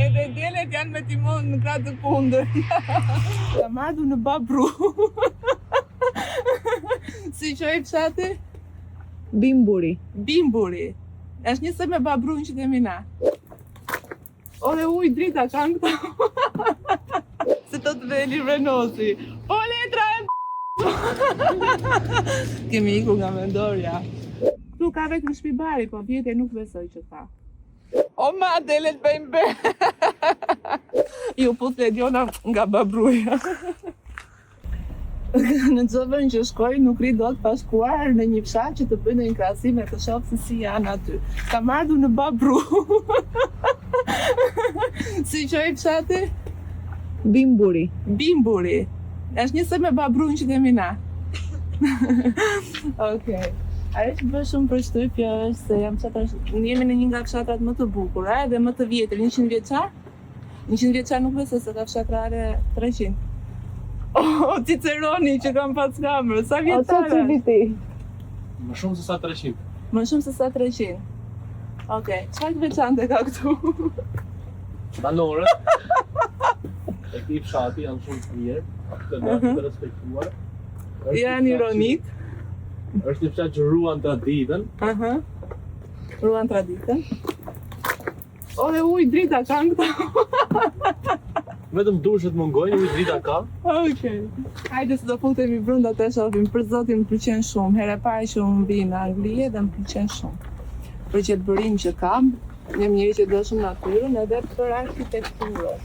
Edhe djelet janë me timon në kratë të kundër. Ka mardu në babru. Si qoj fshati? Bimburi. Bimburi. Është njëse me babrun që kemi na. Ore uj drita kanë këta. Se të të veli Renosi. O letra e Kemi iku nga Mendorja. Këtu ka vetë në shpi bari, po vjetë e nuk besoj që ta. O ma, delet bëjmë be. Ju put Lediona nga babruja. Në zëvën që shkoj nuk ri do të pashkuar në një fshat që të bëjnë një krasime të shofë se si janë aty. Ka mardu në babru. Si qoj fshati? Bimburi. Bimburi. Është njëse me babrun që kemi na. Okej. Ajo që bërë shumë përshtypje është se jemi në një nga fshatrat më të bukura edhe më të vjetër, 100 vjeçar. 100 vjeçar nuk besoj se ka fshatrare 300. Oh, Ciceroni që kam pas kamërë, sa vjetare? Që viti? Më shumë se sa 300. Më shumë se sa 300. Okej, çfarë veçante ka këtu? Banorët e këtij fshati janë shumë të mirë, të respektuar. Janë ironik. Është një fshat që ruan traditën. Ruan traditën. Ore uj drita kanë këta. Vetëm dushët mungojnë, ujë drita ka. Okej. Hajde se do futemi brenda të shohim. Për zotin më pëlqen shumë. Herë e parë që unë vi në Angli dhe më pëlqen shumë. Për qetëbërinë që kam, jam njëri që do shumë natyrën edhe për arkitekturën.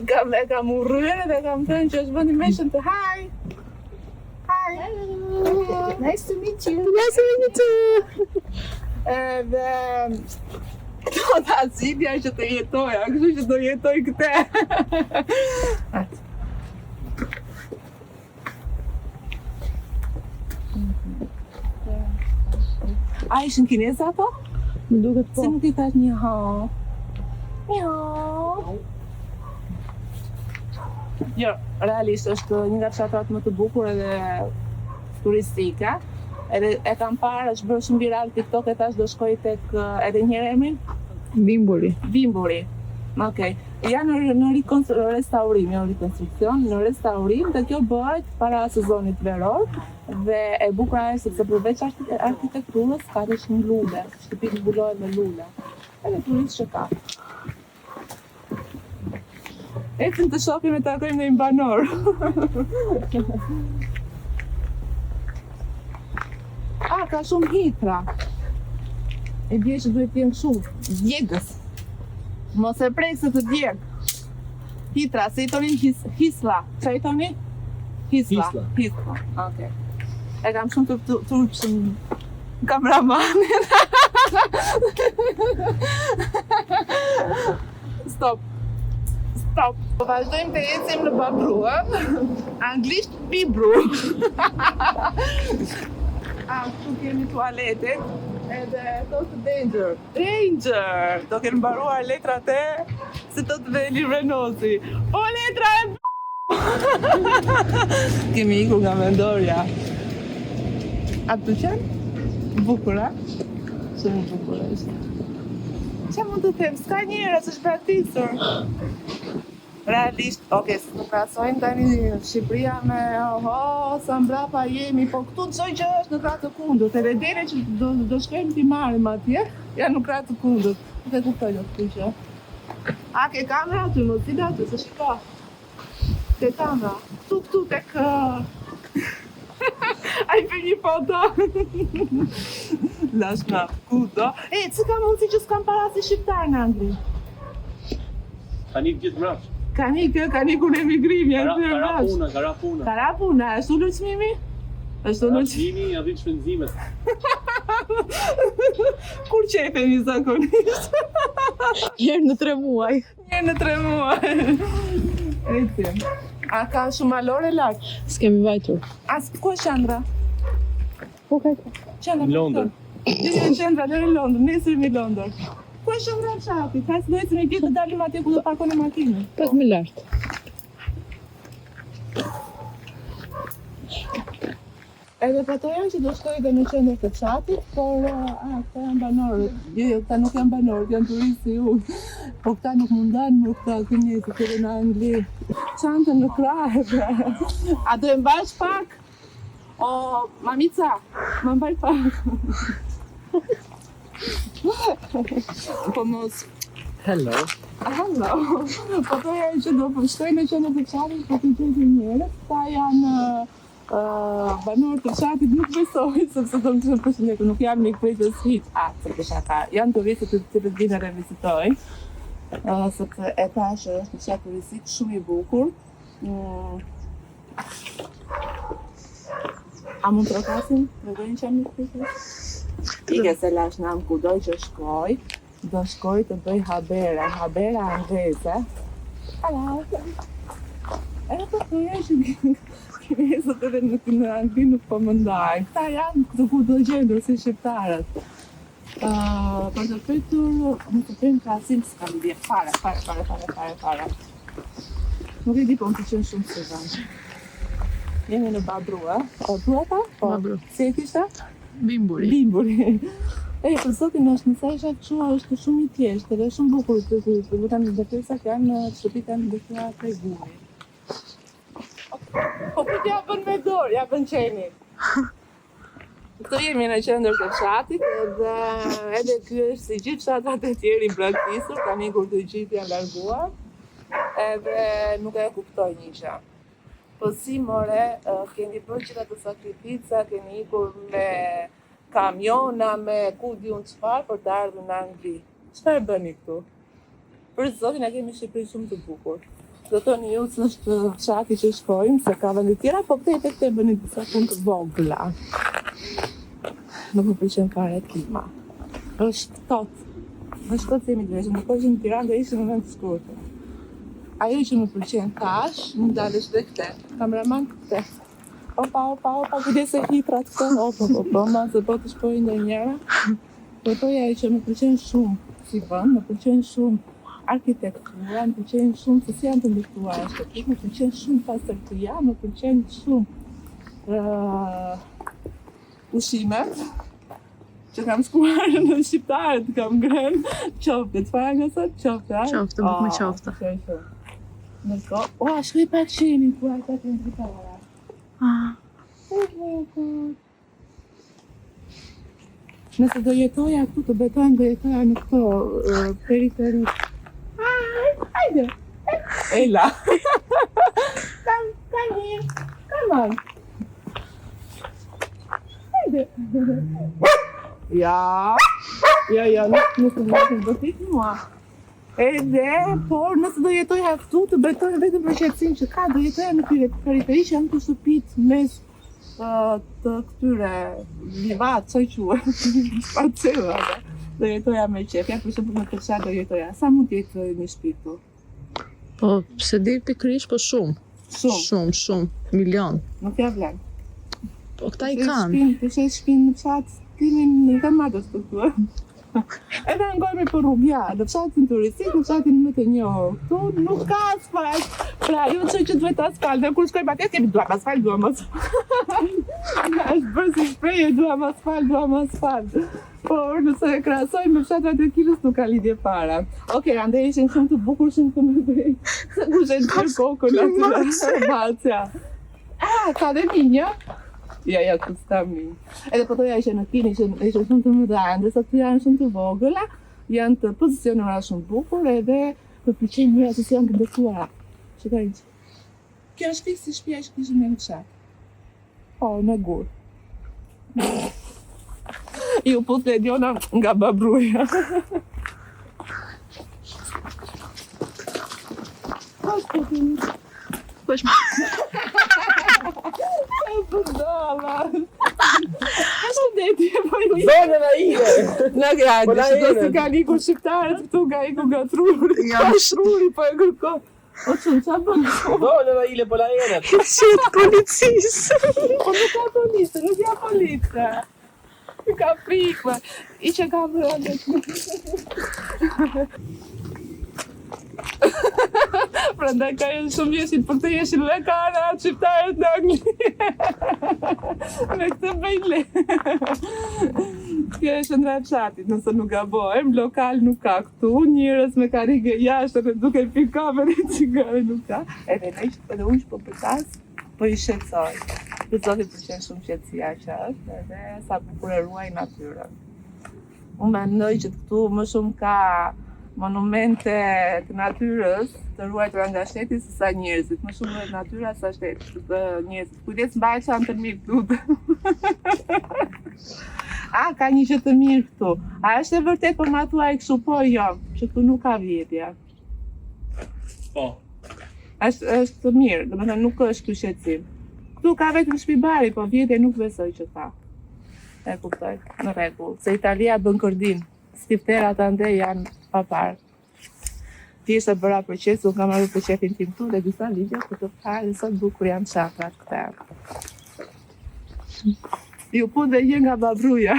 E kam urryer dhe kam thënë që është vendi meshën të hi. Hi. Nice to meet you. Nice to meet you. Edhe këto të asidja që të jetoja, kështu që do jetoj këte. A ishin kineze ato? Më duket po. Si nuk i thash një hao? Një hao? Jo, realisht është një nga fshatrat më të bukur edhe turistike. Edhe e kam parë, është bërë shumë viral TikTok e tash do shkoj tek edhe njëherë emrin? Bimburi. Bimburi. Okej. Janë në restaurim, jo rekonstruksion, në restaurim dhe kjo bëhet para sezonit veror dhe e bukura është sepse përveç arkitekturës ka dhe shumë lule, shtëpitë mbulohen me lule. Edhe turistë që ka. Ecim të shohim e takojmë në një banor. Ka shumë hitra. E bje që duhet t'jem shumë, djegës. Mos e prek se të djeg. Hitra, se i tonin hisla. Qa i toni? Hisla. Okej. E kam shumë të turpshëm kameramanin. Stop. Po vazhdojmë të ecim në babru, anglisht bibru. Këtu kemi tualetet, edhe thotë danger. Danger! Do kenë mbaruar letrat e se do të veli Renosi. O letra e Kemi iku nga Mendorja. A të pëlqen? Bukura? Shumë bukura është. Qa mund të them? S'ka njëra, s'është praktikësur. Realisht, se të krasojnë tani Shqipëria me sa mbrapa jemi, po këtu çdo gjë është në krah të kundërt, edhe dere që do shkojmë t'i marrim atje, janë në krah të kundërt. Nuk e kuptoj dot këtë gjë. A ke kamera aty, mos i aty, se shiko. Ke kamera. Këtu tek ai për një foto. Lash na kudo. S'ka mundësi që s'kam para si shqiptar në Angli. Tani gjithë mrapsh. Kanikun emigrim, janë të mrapsh. Karapuna. Karapuna, është ullur çmimi? Çmimi ja vjen shpenzimet. Kur qefemi zakonisht? Njerë në 3 muaj. Ecim. A ka shumë malore lartë? S'kemi vajtur. Ku është qendra? Po ka. Qendra Në Londër. Qendra deri në Londër, nesër në Londër. Ku është qendra e fshatit? Ka s'do ecim gjithë të dalim atje ku do parkojmë makinën. Pak më lart. Edhe po to janë që do shkoj dhe në qendër të fshatit, por këta janë banorët. Jo, këta nuk janë banorët, janë turistë si unë. Po këta nuk mundan më këta kënjësit edhe në Angli. Çantën në krahë, pra. A do e mbash pak? O, mamica, më mbaj pak. Po mos. Hello. Hello. Po to janë që do shkoj në qendër të fshatit, po të gjej njerëz. Këta janë banorë të fshatit, nuk besoj, sepse do më të përshëndetur, nuk jam një krejtës hiç atë të shaka. Janë turistët të cilët vinë dhe vizitojnë, sepse e pashë është një fshat turistik shumë i bukur. A mund të rotasim? Tregojnë që jam një krejtës? Ike se lash nam kudoj që shkoj, do shkoj të bëj habera angleze. Hello. Edhe po të që kinesët edhe në Angli nuk po më ndajnë. Këta janë këtë ku do gjendur si shqiptarët. Për të pytur, më të pyrim krasim s'ka lidhje. Fare. Nuk e di po më të qenë shumë së vënë. Jemi në Babrua. Babrua ta? Babru. Si e kishta? Bimburi. Bimburi. Për zotin është nësa isha këshua është shumë i thjeshtë edhe shumë bukur të vëtan në dërtesat janë shtëpit janë ndërtua prej guri. Po për t'ja bën me dorë, ja bën qeni. Këtu jemi në qendër të fshatit edhe ky është si gjithë fshatat e tjerë i braktisur, tani kur të gjithë janë larguar, edhe nuk e kuptoj një gjë. Po si more, keni bërë gjitha të sakrifica, keni ikur me kamiona, me ku di unë çfarë për të ardhur në Angli. Çfarë bëni këtu? Për zotin, e kemi Shqipëri shumë të bukur. Do thoni ju që është fshati që shkojmë, se ka vende tjera, po këte bëni disa punë të vogla. Nuk më pëlqen fare klima. Është tot. Është tot se jemi të veshëm, nuk është në Tiranë dhe ishë në vend të shkurtër. Ajo që më pëlqen tash, më dalësh dhe këte. Kameraman këte. Opa, kujdes e hitrat këto. Opa, ma se po të shpojnë dhe njëra. Po toja e që më pëlqen shumë si vend, më pëlqen shumë arkitektura, më pëlqen shumë se si janë të ndërtuar shtëpitë, më pëlqen shumë pastërtia, më pëlqen shumë ushqimet që kam shkuar në shqiptarët, kam ngrënë qofte, çfarë nga sot? Qofte, Qofte, buk me qofte. Nërko, shkoj pak qenin, ku ata të ndrytara. Nëse do jetoja këtu të betojnë, do jetoja në këto periferi. Hajde! Ela! Come here! Come on! Hajde! Ja, nuk të mërë të bëtit mua. Edhe, por nëse do jetoja këtu të betojnë vetëm për qetësinë që ka, do jetoja në periferi që janë të shtëpit mes të këtyre livat, çoj quhet, parcela. Do jetoja me qef, ja për shembull në të fshat do jetoja. Sa mund të jetë një shtëpi këtu? Po, pse di pikërisht, po shumë. Shumë, milion. Nuk ja vlen. Po këta i kanë. Të shesh shpinë në fshat, timin në kamadës të këtu. Edhe ngojme për rrugja, në fshatin turistik, në fshatin më të njohur. Këtu nuk ka asfalt. Pra, ju që duhet asfalt, dhe kur shkojmë atje, kemi duam asfalt. Është bërë si shprehje, duam asfalt. Por nëse e krahasojmë me fshatrat e Kilës nuk ka lidhje fare. Okej, ande ishin shumë të bukur, shumë të mëdhenj. Se kush e ndër kokën aty Bacia. Ka dhe minja? Ja, ku s'ka minjë. Edhe po toja ishe në Kini, ishe shumë të mëdha, ndërsa këtu janë shumë të vogëla, janë të pozicionuara shumë bukur edhe më pëlqejnë mira se si janë të ndërtuara. Shikoj. Kjo është fikse si shtëpia që kishim në fshat. Po, në gur. Ju putë Diona nga Babruja. Shëndetje, po ju Zone na ide! Në gradi, Po na që do jene. si ka likur shqiptarët këtu nga iku nga truri. Ja, Truri po e kërkon. O qënë, qa bën? Zone na ile po la jenet! Qëtë policisë. Po nuk ka policë, nuk ja policë. Ka frikë, i që ka bërë. Pra prandaj ka shumë jeshin, për të jeshin dhe ka ana shqiptarët në Angli. Me këtë bëjle. Kjo është ndra e fshatit, nëse nuk gabojmë, lokal nuk ka këtu, njerëz me karrige jashtë dhe duke pirë kafe dhe cigare nuk ka. Edhe unë po përtas, po i shqetësoj. Për zotin pëlqen shumë qetësia që është, edhe sa bukur e ruaj natyrën. Unë mendoj që këtu më shumë ka monumente të natyrës të ruajtura nga shteti se sa njerëzit. Më shumë ruajt natyra sa shteti të njerëzit. Kujdes mbaj që anë të mirë këtu. A, ka një që të mirë këtu. A është e vërtet po ma thua e kështu, po jo, që këtu nuk ka vjedhja. Po. Është të mirë, do të thënë nuk është ky shqetësim. Këtu ka vetëm shpibari, po vjedhje nuk besoj që ka. E kuptoj, në rregull, se Italia bën kërdin. Skifterat ande janë pa parë. Thjesht e bëra për qesë, unë kam marrë për qefin tim këtu dhe disa ligje për të parë dhe sot bukur janë çantrat këta. Ju punë dhe je nga babruja.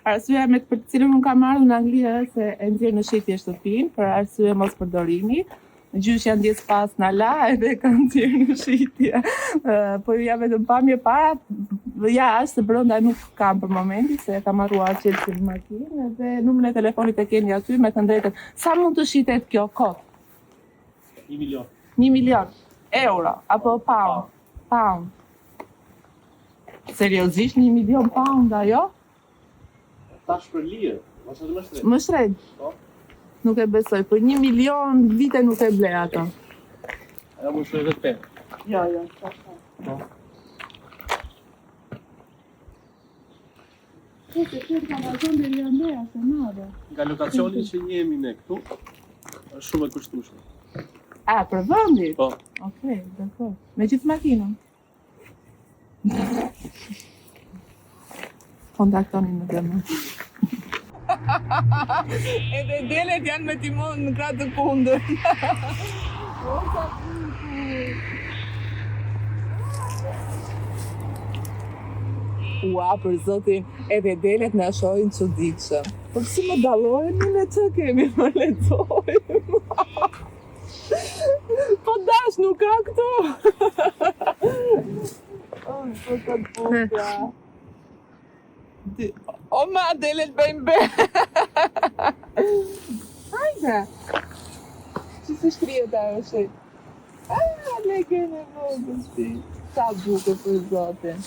Arsyeja me për të cilën unë kam ardhur në Angli është se e nxjerr në shitje shtëpinë për arsye mos përdorimi. Gjysh janë ndjes pas në la edhe kanë nxjerr në shitje. Po ja vetëm pamje para, jashtë se brenda nuk kam për momentin se kam harruar çelësin në makinë dhe numrin e telefonit e keni aty me të drejtën. Sa mund të shitet kjo kot? 1 milion. 1 milion euro apo pound? Pound. Seriozisht 1 milion pound ajo? Tash për lirë, mos e më shtrejt. Më shtrenjtë. Po. Nuk e besoj, për 1 milion vite nuk e ble ato. Ajo më shtrejt vetë pen. Jo. Po. Se këtë ka vazhon dhe Riandeja, se madhe. Nga lokacioni që jemi ne këtu, është shumë e kushtueshme. A, për vëndit? Po. Okej, dakor. Me gjithë makinën? Kontaktoni në dëmë. Edhe delet janë me timon në kratë të kundër. Ua, për zotin, edhe delet në shohin çuditshëm. Por si më dallojnë në që kemi më letojmë. Po dash nuk ka këtu. Oh, po të buka. O ma, delet bëjmë be. Hajde. Që se shkrijet ajo shit? Le kene vogën shpi. Sa buke për zotin.